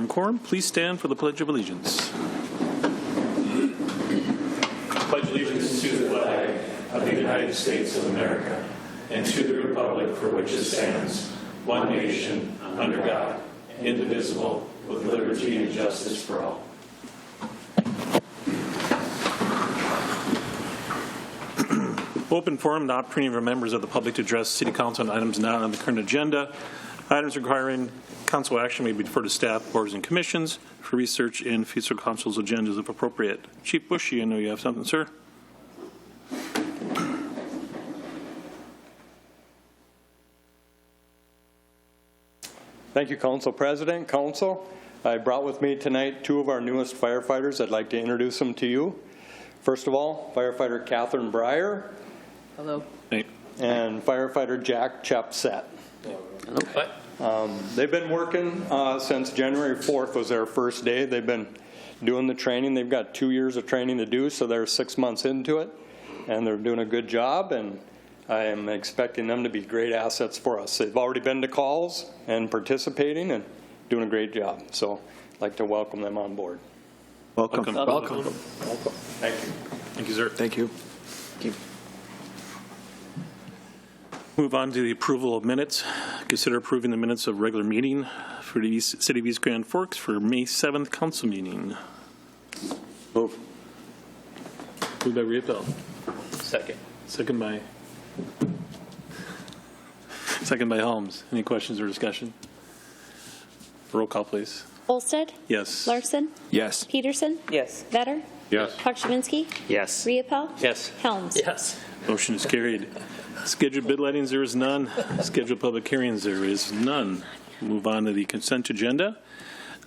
quorum. Please stand for the Pledge of Allegiance. Pledge allegiance to the flag of the United States of America and to the republic for which it stands, one nation, under God, indivisible, with liberty and justice for all. Open forum, the opportunity for members of the public to address City Council on items not on the current agenda. Items requiring council action may be deferred to staff, boards, and commissions for research in future council's agendas if appropriate. Chief Bushy, I know you have something, sir. Thank you, Council President. Council, I brought with me tonight two of our newest firefighters. I'd like to introduce them to you. First of all, firefighter Catherine Breyer. Hello. Hey. And firefighter Jack Chapsett. Hello. They've been working since January 4th was their first day. They've been doing the training. They've got 2 years of training to do, so they're 6 months into it. And they're doing a good job, and I am expecting them to be great assets for us. They've already been to calls and participating and doing a great job. So I'd like to welcome them on board. Welcome. Welcome. Thank you. Thank you, sir. Thank you. Move on to the approval of minutes. Consider approving the minutes of regular meeting for the City of East Grand Forks for May 7th council meeting. Move. Moved by Riepel. Second. Second by Helms. Any questions or discussion? Roll call, please. Olsted? Yes. Larson? Yes. Peterson? Yes. Vetter? Yes. Pakshavinsky? Yes. Riepel? Yes. Helms? Yes. Motion is carried. Scheduled bid lettings, there is none. Scheduled public hearings, there is none. Move on to the consent agenda.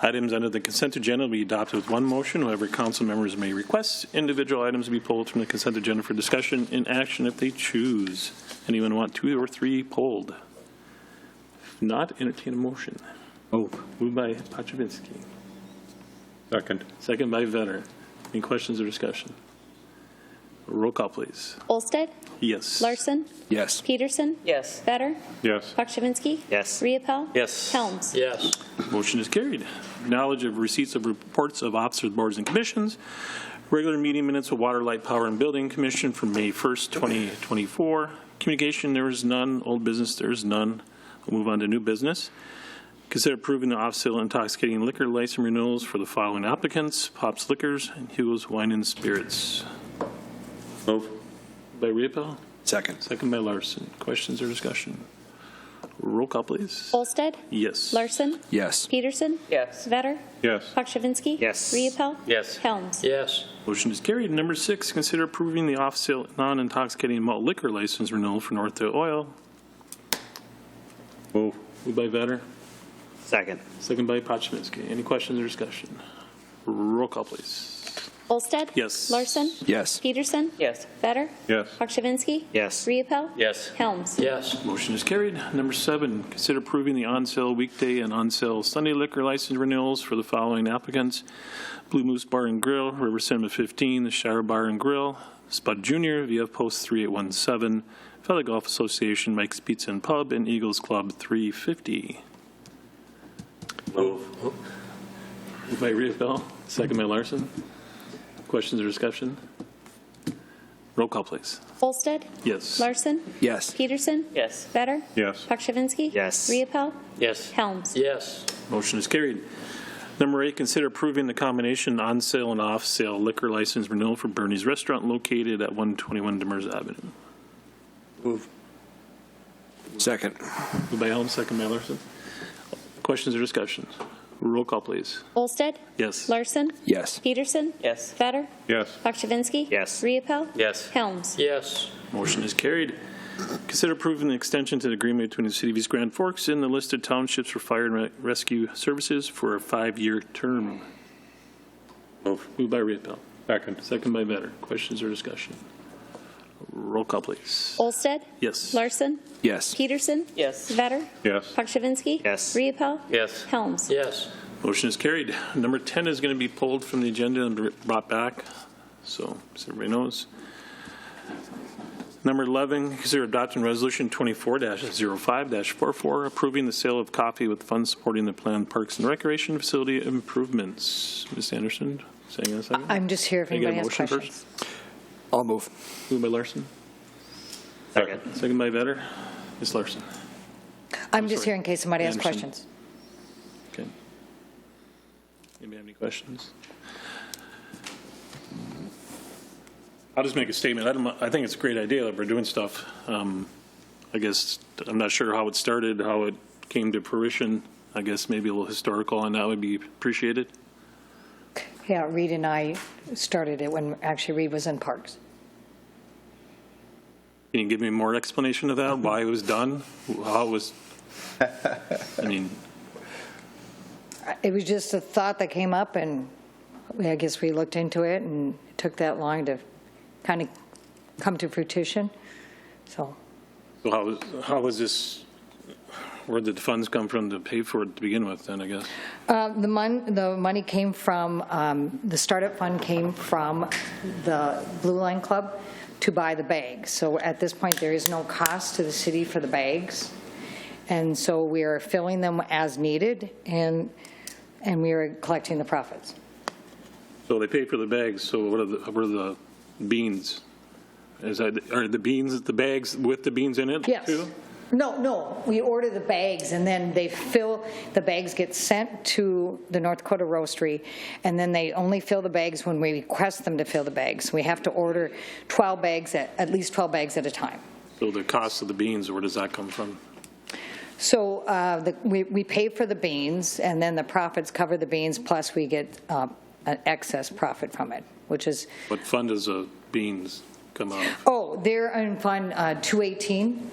Items under the consent agenda will be adopted with one motion. However, council members may request individual items to be pulled from the consent agenda for discussion in action if they choose. Anyone want 2 or 3 pulled? If not, entertain a motion. Moved by Pakshavinsky. Second by Vetter. Any questions or discussion? Roll call, please. Olsted? Yes. Larson? Yes. Peterson? Yes. Vetter? Yes. Pakshavinsky? Yes. Riepel? Yes. Helms? Yes. Motion is carried. Knowledge of receipts of reports of officers, boards, and commissions. Regular meeting minutes of Water, Light, Power, and Building Commission for May 1st, 2024. Communication, there is none. Old business, there is none. We'll move on to new business. Consider approving the off-sale intoxicating liquor license renewals for the following applicants: Pops Liquors and Hugo's Wine and Spirits. Move. By Riepel. Second. Second by Larson. Questions or discussion? Roll call, please. Olsted? Yes. Larson? Yes. Peterson? Yes. Vetter? Yes. Pakshavinsky? Yes. Riepel? Yes. Helms? Yes. Motion is carried. Number 6, consider approving the off-sale non-intoxicating malt liquor license renewal for Northtail Oil. Move. Moved by Vetter. Second. Second by Pakshavinsky. Any questions or discussion? Roll call, please. Olsted? Yes. Larson? Yes. Peterson? Yes. Vetter? Yes. Pakshavinsky? Yes. Riepel? Yes. Helms? Yes. Motion is carried. Number 7, consider approving the on-sale weekday and on-sale Sunday liquor license renewals for the following applicants: Blue Moose Bar and Grill, River Cinema 15, the Shire Bar and Grill, Spud Jr., VF Post 3817, Valley Golf Association, Mike's Pizza and Pub, and Eagles Club 350. Move. Moved by Riepel, second by Larson. Questions or discussion? Roll call, please. Olsted? Yes. Larson? Yes. Peterson? Yes. Vetter? Yes. Pakshavinsky? Yes. Riepel? Yes. Helms? Yes. Motion is carried. Number 8, consider approving the combination on-sale and off-sale liquor license renewal for Bernie's Restaurant located at 121 Demers Avenue. Move. Second. Moved by Helms, second by Larson. Questions or discussion? Roll call, please. Olsted? Yes. Larson? Yes. Peterson? Yes. Vetter? Yes. Pakshavinsky? Yes. Riepel? Yes. Helms? Yes. Motion is carried. Consider approving the extension to the agreement between the City of East Grand Forks and the listed townships for fire and rescue services for a 5-year term. Move. Moved by Riepel. Second. Second by Vetter. Questions or discussion? Roll call, please. Olsted? Yes. Larson? Yes. Peterson? Yes. Vetter? Yes. Pakshavinsky? Yes. Riepel? Yes. Helms? Yes. Motion is carried. Number 10 is going to be pulled from the agenda and brought back, so everybody knows. Number 11, consider adopting Resolution 24-05-44, approving the sale of coffee with funds supporting the planned Parks and Recreation facility improvements. Ms. Anderson, saying in a second. I'm just here if Can I get a anybody has motion questions. I'll move. Moved by Larson. Second. Second by Vetter. Ms. Larson. I'm just sorry. here in case somebody has Anderson. questions. Okay. Anybody have any questions? I'll just make a statement. I think it's a great idea that we're doing stuff. I guess I'm not sure how it started, how it came to fruition. I guess maybe a little historical on that would be appreciated. Yeah, Reed and I started it when actually Reed was in Parks. Can you give me more explanation of that? Why it was done? How it was? I mean, It was just a thought that came up, and I guess we looked into it, and it took that long to kind of come to fruition. So so how was this? Where did the funds come from to pay for it to begin with? Then I guess. the money came from, the startup fund came from the Blue Line Club to buy the bags. So at this point, there is no cost to the city for the bags. And so we are filling them as needed, and we are collecting the profits. So they pay for the bags. So what are the beans? Are the beans the bags with the beans in it? Yes. Too? No, we order the bags, and then the bags get sent to the North Dakota Roastery, and then they only fill the bags when we request them to fill the bags. We have to order 12 bags, at least 12 bags at a time. So the cost of the beans, where does that come from? So we pay for the beans, and then the profits cover the beans, plus we get an excess profit from it, which is... What fund does the beans come out of? Oh, they're in Fund 218,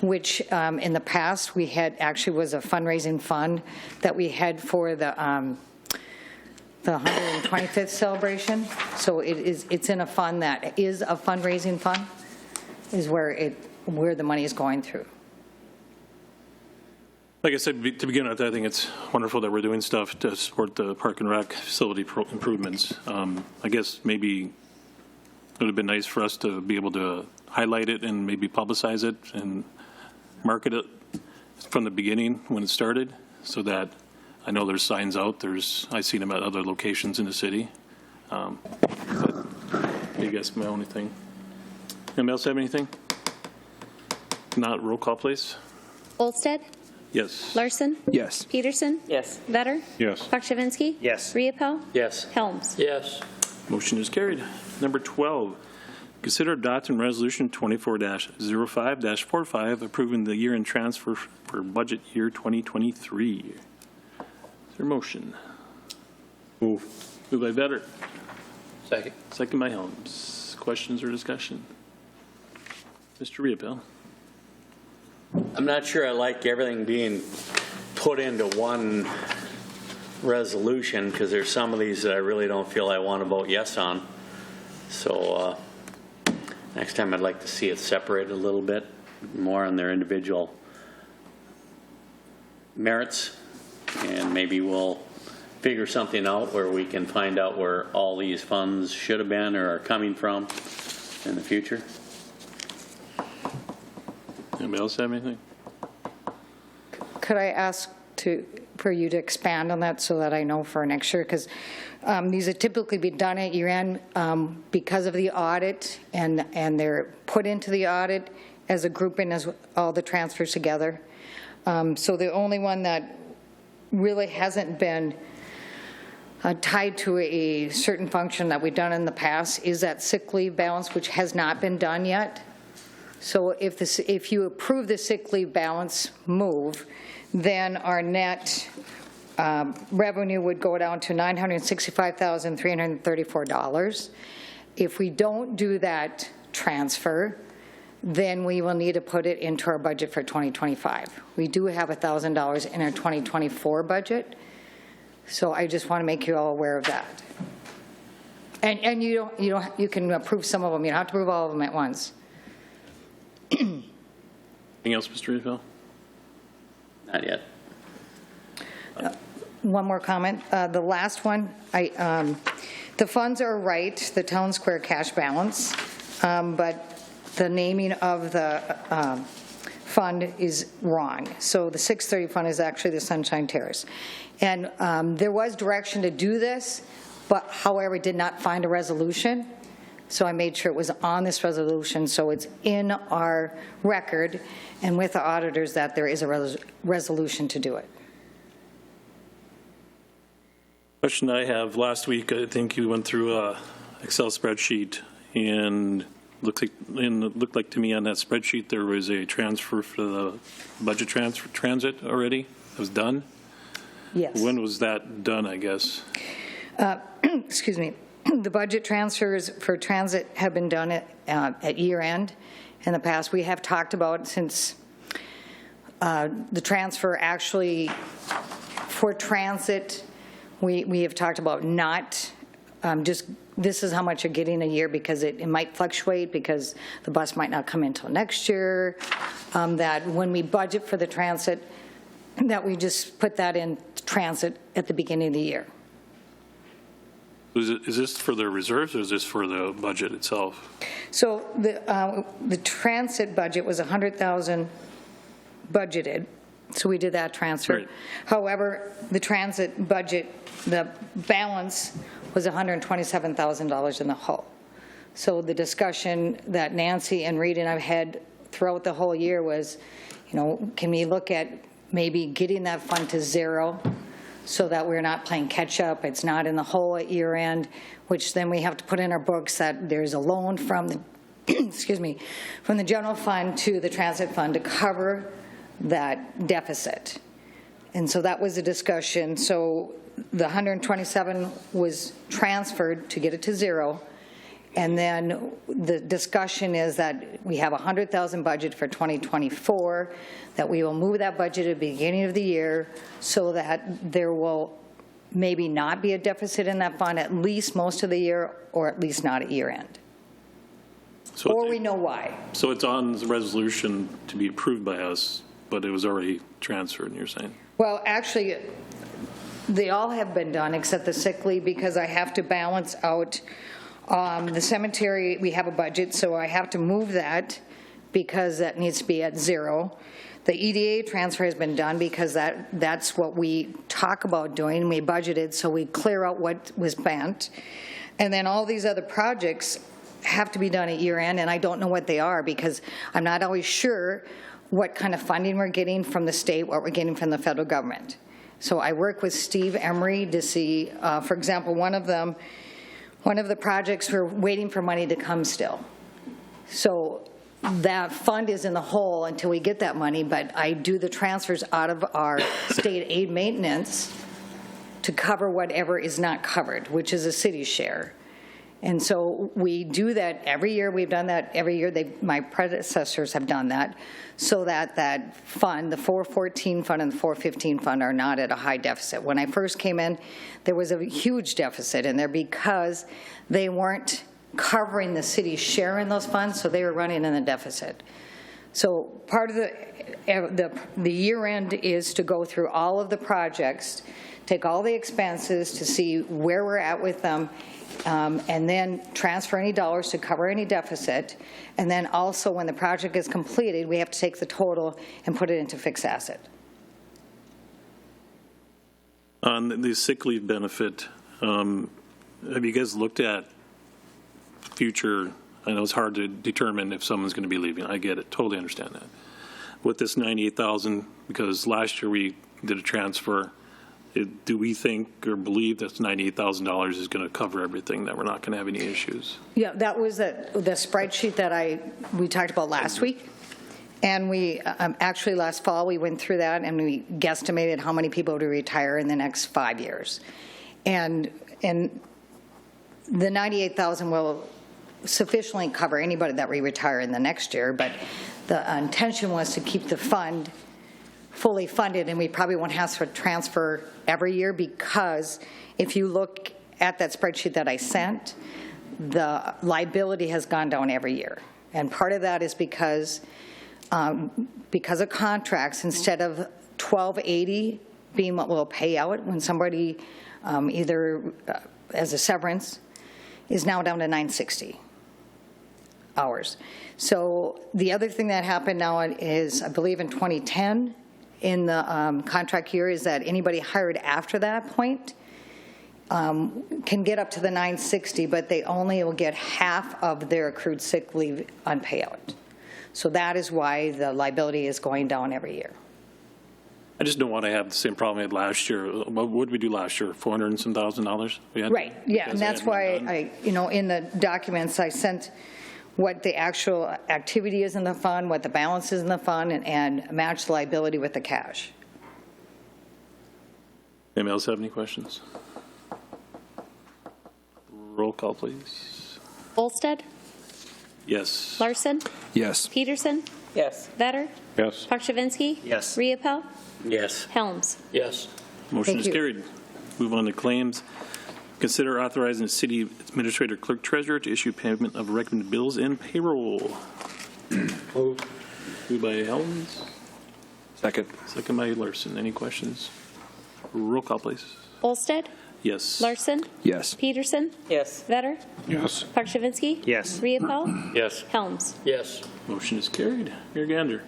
which in the past we had actually was a fundraising fund that we had for the 125th celebration. So it's in a fund that is a fundraising fund, is where the money is going through. Like I said, to begin with, I think it's wonderful that we're doing stuff to support the Park and Rec facility improvements. I guess maybe it would have been nice for us to be able to highlight it and maybe publicize it and market it from the beginning when it started, so that I know there's signs out. I've seen them at other locations in the city. But maybe that's my only thing. Anybody else have anything? Not, roll call, please. Olsted, Yes. Larson, Yes. Peterson, Yes. Vetter, Yes. Bakshavinsky, Yes. Riepel, Yes. Helms. Yes. Motion is carried. Number 12, consider adopting Resolution 24-05-45, approving the year-end transfer for budget year 2023. Is there a motion? Moved by Vetter. Second. Second by Helms. Questions or discussion? Mr. Riepel. I'm not sure I like everything being put into one resolution, because there's some of these that I really don't feel I want to vote yes on. So next time I'd like to see it separated a little bit more on their individual merits, and maybe we'll figure something out where we can find out where all these funds should have been or are coming from in the future. Anybody else have anything? Could I ask for you to expand on that so that I know for next year? Because these have typically been done at year-end because of the audit, and they're put into the audit as a grouping as all the transfers together. So the only one that really hasn't been tied to a certain function that we've done in the past is that sick leave balance, which has not been done yet. So if you approve the sick leave balance move, then our net revenue would go down to $965,334. If we don't do that transfer, then we will need to put it into our budget for 2025. We do have $1,000 in our 2024 budget, so I just want to make you all aware of that. And you can approve some of them. You don't have to approve all of them at once. Anything else, Mr. Riepel? Not yet. One more comment. The last one, the funds are right, the town square cash balance, but the naming of the fund is wrong. So the 630 fund is actually the Sunshine Terrace. And there was direction to do this, but however, did not find a resolution. So I made sure it was on this resolution, so it's in our record and with the auditors that there is a resolution to do it. Question I have, last week, I think you went through a Excel spreadsheet, and it looked like to me on that spreadsheet there was a transfer for the budget transfer transit already. It was done? Yes. When was that done, I guess? Excuse me. The budget transfers for transit have been done at year end. In the past, we have talked about, since the transfer actually for transit, we have talked about not just this is how much you're getting a year, because it might fluctuate because the bus might not come in until next year, that when we budget for the transit, that we just put that in transit at the beginning of the year. Is this for the reserves, or is this for the budget itself? So the transit budget was 100,000 budgeted, so we did that transfer. Right. However, the transit budget, the balance was $127,000 in the hole. So the discussion that Nancy and Reed and I had throughout the whole year was, can we look at maybe getting that fund to zero, so that we're not playing catch up, it's not in the hole at year end, which then we have to put in our books that there's a loan from the, excuse me, from the general fund to the transit fund to cover that deficit. And so that was the discussion. So the 127 was transferred to get it to zero. And then the discussion is that we have 100,000 budget for 2024, that we will move that budget at the beginning of the year so that there will maybe not be a deficit in that fund at least most of the year, or at least not at year end. So Or we know why. So it's on the resolution to be approved by us, but it was already transferred, you're saying? Well, actually, they all have been done except the sick leave, because I have to balance out the cemetery. We have a budget, so I have to move that because that needs to be at zero. The EDA transfer has been done because that's what we talk about doing. We budgeted, so we clear out what was spent. And then all these other projects have to be done at year end, and I don't know what they are because I'm not always sure what kind of funding we're getting from the state, what we're getting from the federal government. So I work with Steve Emery to see, for example, one of the projects, we're waiting for money to come still. So that fund is in the hole until we get that money, but I do the transfers out of our state aid maintenance to cover whatever is not covered, which is a city share. And so we do that every year. We've done that every year. My predecessors have done that, so that that fund, the 414 fund and the 415 fund, are not at a high deficit. When I first came in, there was a huge deficit in there because they weren't covering the city's share in those funds, so they were running in a deficit. So part of the year end is to go through all of the projects, take all the expenses to see where we're at with them, and then transfer any dollars to cover any deficit. And then also, when the project is completed, we have to take the total and put it into fixed asset. On the sick leave benefit, have you guys looked at future? I know it's hard to determine if someone's going to be leaving. I get it. Totally understand that. With this $98,000, because last year we did a transfer, do we think or believe that $98,000 is going to cover everything, that we're not going to have any issues? Yeah, that was the spreadsheet that we talked about last week. And we actually last fall we went through that and we guesstimated how many people would retire in the next 5 years. And the $98,000 will sufficiently cover anybody that we retire in the next year, but the intention was to keep the fund fully funded, and we probably won't have to transfer every year, because if you look at that spreadsheet that I sent, the liability has gone down every year. And part of that is because of contracts, instead of $1,280 being what we'll pay out when somebody either as a severance, is now down to $960. hours. So the other thing that happened now is, I believe in 2010, in the contract year, is that anybody hired after that point can get up to the 960, but they only will get half of their accrued sick leave on payout. So that is why the liability is going down every year. I just don't want to have the same problem we had last year. What did we do last year? $400 and some thousand? Right, yeah, and that's why in the documents I sent what the actual activity is in the fund, what the balance is in the fund, and match the liability with the cash. Anybody else have any questions? Roll call, please. Olsted, Yes. Larson, Yes. Peterson, Yes. Vetter, Yes. Pakshavinsky. Yes. Riepel, Yes. Helms. Yes. Motion Thank is you. carried. Move on to claims. Consider authorizing the city administrator clerk treasurer to issue payment of recommended bills and payroll. Moved by Helms, Second. second by Larson. Any questions? Roll call, please. Olsted, Yes. Larson, Yes. Peterson, Yes. Vetter, Yes. Pakshavinsky. Yes. Riepel, Yes. Helms. Yes. Motion is carried. Mayor Gander.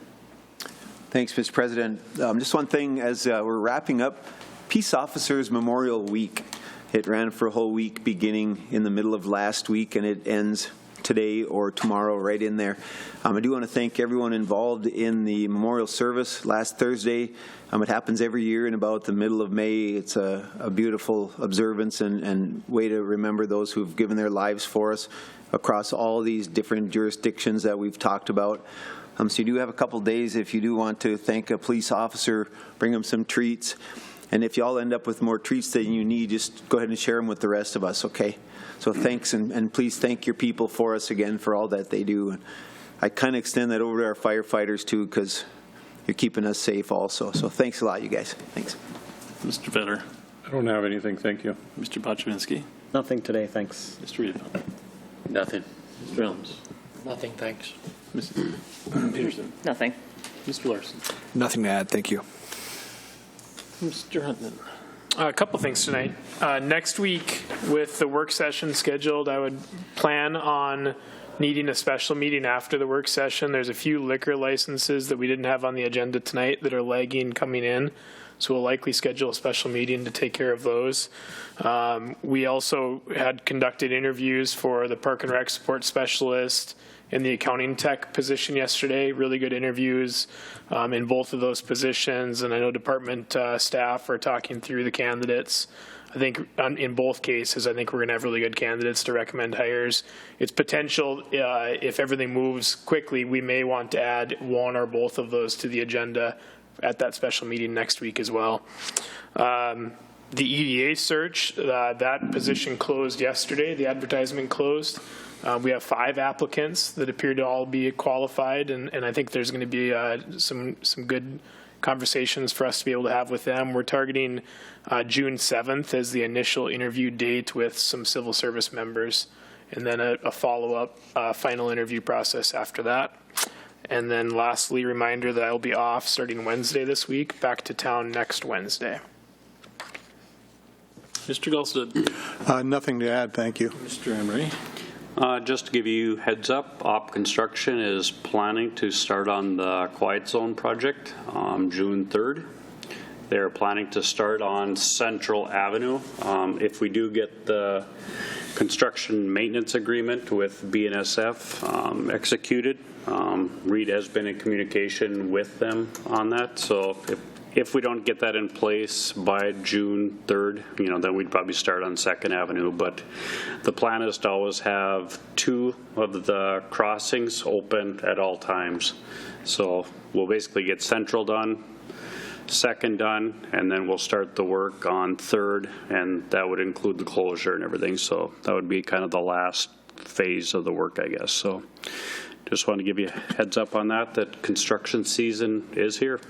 Thanks, Mr. President. Just one thing as we're wrapping up Peace Officers Memorial Week. It ran for a whole week beginning in the middle of last week, and it ends today or tomorrow right in there. I do want to thank everyone involved in the memorial service last Thursday. It happens every year in about the middle of May. It's a beautiful observance and way to remember those who've given their lives for us across all these different jurisdictions that we've talked about. So you do have a couple days if you do want to thank a police officer, bring them some treats. And if y'all end up with more treats than you need, just go ahead and share them with the rest of us, okay? So thanks, and please thank your people for us again for all that they do. I kind of extend that over to our firefighters too, because you're keeping us safe also. So thanks a lot, you guys. Thanks. Mr. Vetter. I don't have anything, thank you. Mr. Pakshavinsky. Nothing today, thanks. Mr. Riepel. Nothing. Mr. Helms. Nothing, thanks. Mr. Peterson. Nothing. Mr. Larson. Nothing to add, thank you. Mr. Hunton. A couple things tonight. Next week, with the work session scheduled, I would plan on needing a special meeting after the work session. There's a few liquor licenses that we didn't have on the agenda tonight that are lagging coming in, so we'll likely schedule a special meeting to take care of those. We also had conducted interviews for the Park and Rec Support Specialist and the accounting tech position yesterday. Really good interviews in both of those positions, and I know department staff are talking through the candidates. I think in both cases, I think we're going to have really good candidates to recommend hires. It's potential, if everything moves quickly, we may want to add one or both of those to the agenda at that special meeting next week as well. The EDA search, that position closed yesterday. The advertisement closed. We have 5 applicants that appear to all be qualified, and I think there's going to be some good conversations for us to be able to have with them. We're targeting June 7th as the initial interview date with some civil service members, and then a follow-up final interview process after that. And then lastly, reminder that I'll be off starting Wednesday this week, back to town next Wednesday. Mr. Gulsted. Nothing to add, thank you. Mr. Emery. Just to give you heads up, Op Construction is planning to start on the Quiet Zone project June 3rd. They're planning to start on Central Avenue. If we do get the construction maintenance agreement with BNSF executed, Reed has been in communication with them on that. So if we don't get that in place by June 3rd, then we'd probably start on 2nd Avenue. But the plan is to always have 2 of the crossings open at all times. So we'll basically get Central done, 2nd done, and then we'll start the work on 3rd, and that would include the closure and everything. So that would be kind of the last phase of the work, I guess. So just want to give you a heads up on that construction season is here.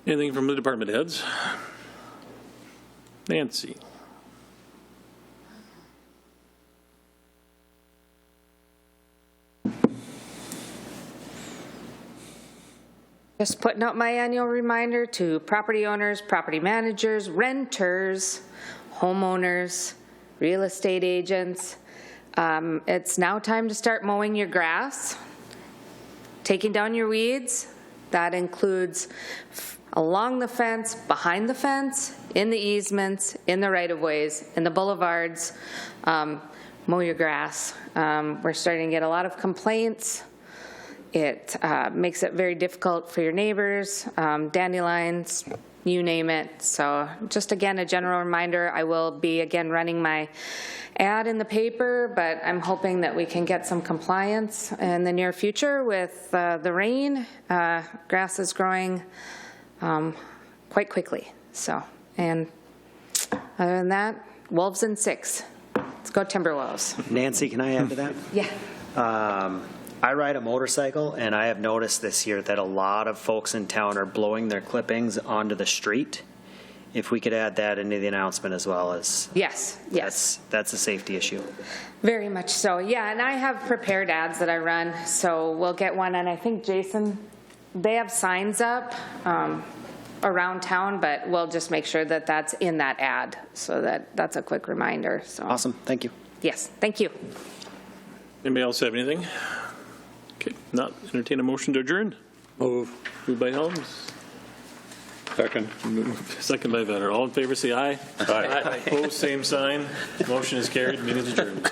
Anything from the department heads? Nancy. Just putting out my annual reminder to property owners, property managers, renters, homeowners, real estate agents. It's now time to start mowing your grass, taking down your weeds. That includes along the fence, behind the fence, in the easements, in the right-of-ways, in the boulevards. Mow your grass. We're starting to get a lot of complaints. It makes it very difficult for your neighbors, dandelions, you name it. So just again, a general reminder, I will be again running my ad in the paper, but I'm hoping that we can get some compliance in the near future with the rain. Grass is growing quite quickly. So, and other than that, wolves in 6. Let's go Timberwolves. Nancy, can I add to that? Yeah. I ride a motorcycle, and I have noticed this year that a lot of folks in town are blowing their clippings onto the street. If we could add that into the announcement as well as. Yes, yes. That's a safety issue. Very much so, yeah, and I have prepared ads that I run, so we'll get one, and I think, Jason, they have signs up around town, but we'll just make sure that that's in that ad, so that's a quick reminder, so. Awesome, thank you. Yes, thank you. Anybody else have anything? Okay, not entertain a motion to adjourn. Moved by Helms. Second. Second by Vetter. All in favor, say aye. Aye. Opposed, same sign. Motion is carried. Meeting is adjourned.